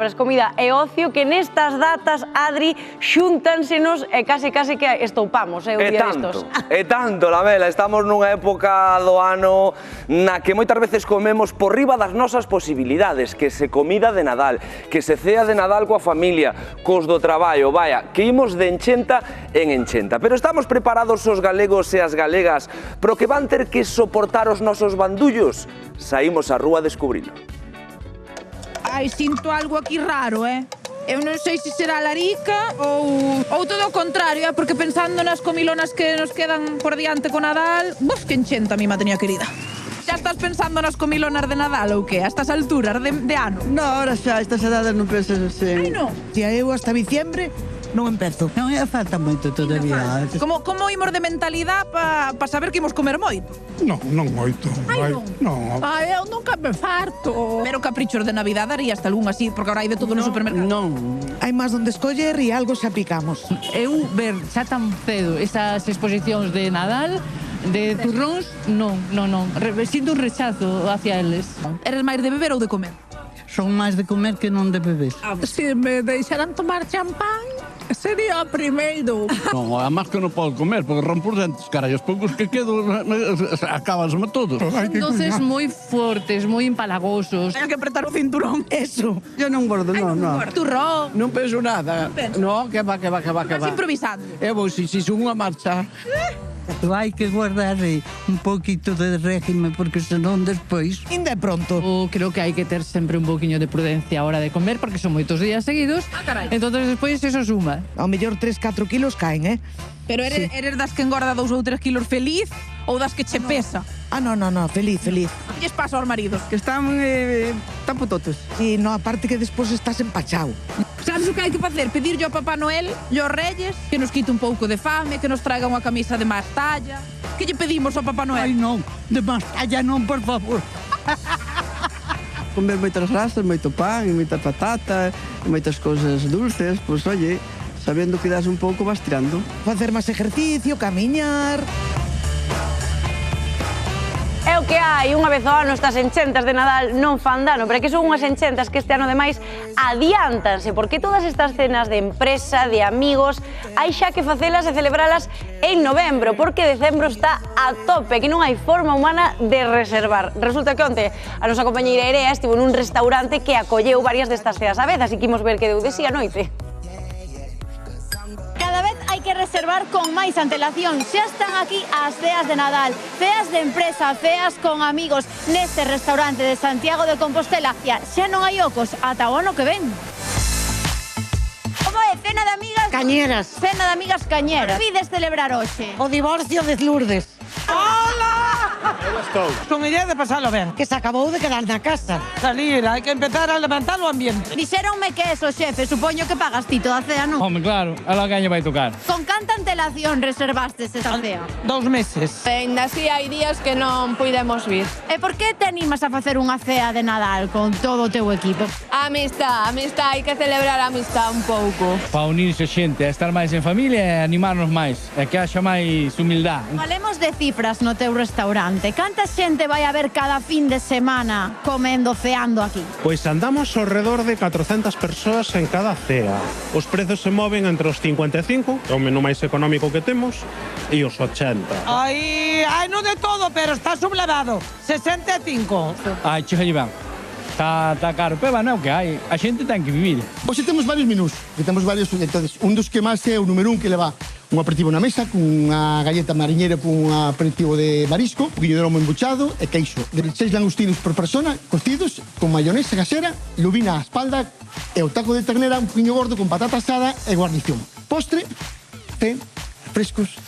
palabras comida e ocio que nestas datas, Adri, xúntansenos e case que estoupamos, un día destos. E tanto, Lamela, estamos nunha época do ano na que moitas veces comemos por riba das nosas posibilidades, que se comida de Nadal, que se cea de Nadal coa familia, cos do traballo, vaya, que imos de enchenta en enchenta. Pero estamos preparados os galegos e as galegas pro que van ter que soportar os nosos bandullos? Saímos á rúa a descubrilo. Ai, sinto algo aquí raro, Eu non sei se será larica ou todo o contrario, porque pensando nas comilonas que nos quedan por diante con Nadal, que enchenta, mi madriña querida. Xa estás pensando nas comilonas de Nadal ou que? A estas alturas de ano? No, ahora xa, estas edades non pensas así. Ai, non? Si eu hasta diciembre non empezo. Non, falta moito todavía. Como imos de mentalidade pa saber que imos comer moito? Non moito. Ai, non? Ai, eu nunca me farto. Pero caprichos de Navidad daría hasta algún así, porque ahora hai de todo no supermercado. Non. Hai máis onde escoller e algo xa picamos. Eu ver xa tan cedo esas exposicións de Nadal, de turróns, non. Sinto un rechazo hacia eles. Eres máis de beber ou de comer? Son máis de comer que non de beber. Se me deixaran tomar champán, sería o primeiro. Non, además que non podo comer, porque rompo os dentes, carai, os poucos que quedo, acabasme todo. Doces moi fortes, moi empalagosos. Hai que apretar o cinturón. Eso, yo non gordo, non. Turrón. Non penso nada. No, que va. Estás improvisando. Eu vou, si son unha marcha. Hai que guardar un poquito de régimen, porque senón despois... Ainda é pronto. Creo que hai que ter sempre un poquinho de prudencia a hora de comer, porque son moitos días seguidos. Carai. Entonces despois eso suma. Ao mellor 3-4 kilos caen, Pero eres das que engorda 2 ou 3 kilos feliz ou das que che pesa? Ah, no, feliz. Que lles pasa aos maridos? Que están putotos. E no, aparte que despois estás empachado. Sabes o que hai que facer? Pedirlle ao Papá Noel e aos Reyes que nos quite un pouco de fame, que nos traiga unha camisa de máis talla. Que lle pedimos ao Papá Noel? Ai, non, de máis talla non, por favor. Comer moitas rastas, moito pan, moita patata, moitas cousas dulces, pois, oye, sabendo que das un pouco vas tirando. Facer máis ejercicio, camiñar... É o que hai, unha vez ao ano estas enchentas de Nadal non fan dano, pero é que son unhas enchentas que este ano ademais adiántanse, porque todas estas cenas de empresa, de amigos, hai xa que facelas e celebralas en novembro, porque decembro está a tope, que non hai forma humana de reservar. Resulta que onte a nosa compañeira Irea estivo nun restaurante que acolleu varias destas ceas a vez, así que imos ver que deu de si a noite. Cada vez hai que reservar con máis antelación. Xa están aquí as ceas de Nadal, ceas de empresa, ceas con amigos neste restaurante de Santiago de Compostela. Xa non hai ocos ata o ano que ven. Como é? Cena de amigas? Cañeras. Cena de amigas cañeras. Que pides celebrar hoxe? O divorcio de Lourdes. Hola! Con idea de pasarlo ben. Que se acabou de quedar na casa. Salir, hai que empezar a levantar o ambiente. Dixeronme que eso, xefe, supoño que pagas ti toda a cea, non? Home, claro, a la que año vai tocar. Con canta antelación reservastes esa cea? 2 meses. Ainda así hai días que non puidemos vir. E por que te animas a facer unha cea de Nadal con todo o teu equipo? Amistad, hai que celebrar a amistad un pouco. Para unirse xente, a estar máis en familia e animarnos máis, e que haxa máis humildad. Falemos de cifras no teu restaurante. Canta xente vai a ver cada fin de semana comendo, ceando aquí? Pois andamos ao redor de 400 persoas en cada cea. Os prezos se moven entre os 55, é o menú máis económico que temos, e os 80. Hai non de todo, pero está sublevado. 65. Ai, chica, Iván, está caro, pero non é o que hai. A xente ten que vivir. Hoxe temos varios menús, que temos varios, entonces, un dos que máis é o número 1 que leva un aperitivo na mesa, con unha galleta mariñera con un aperitivo de marisco, un poquinho de lomo embuchado e queixo. 6 langostinos por persona, cocidos, con mayonesa casera, lubina á espalda e o taco de ternera un poquinho gordo con patata asada e guarnición. Postre, café, frescos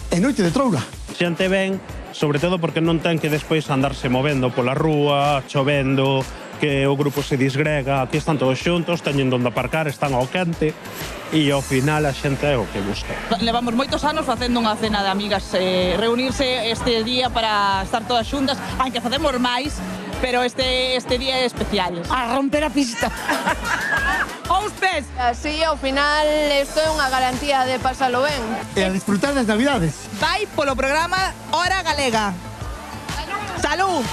e noite de troula. Xente ben, sobre todo porque non ten que despois andarse movendo pola rúa, chovendo, que o grupo se disgrega, aquí están todos xuntos, teñen onde aparcar, están ao quente, e ao final a xente é o que busca. Levamos moitos anos facendo unha cena de amigas, reunirse este día para estar todas xuntas, aunque facemos máis, pero este día é especial. A romper a pista. Aos pés! Así, ao final, isto é unha garantía de pasalo ben. E a disfrutar das navidades. Vai polo programa Hora Galega. Salud!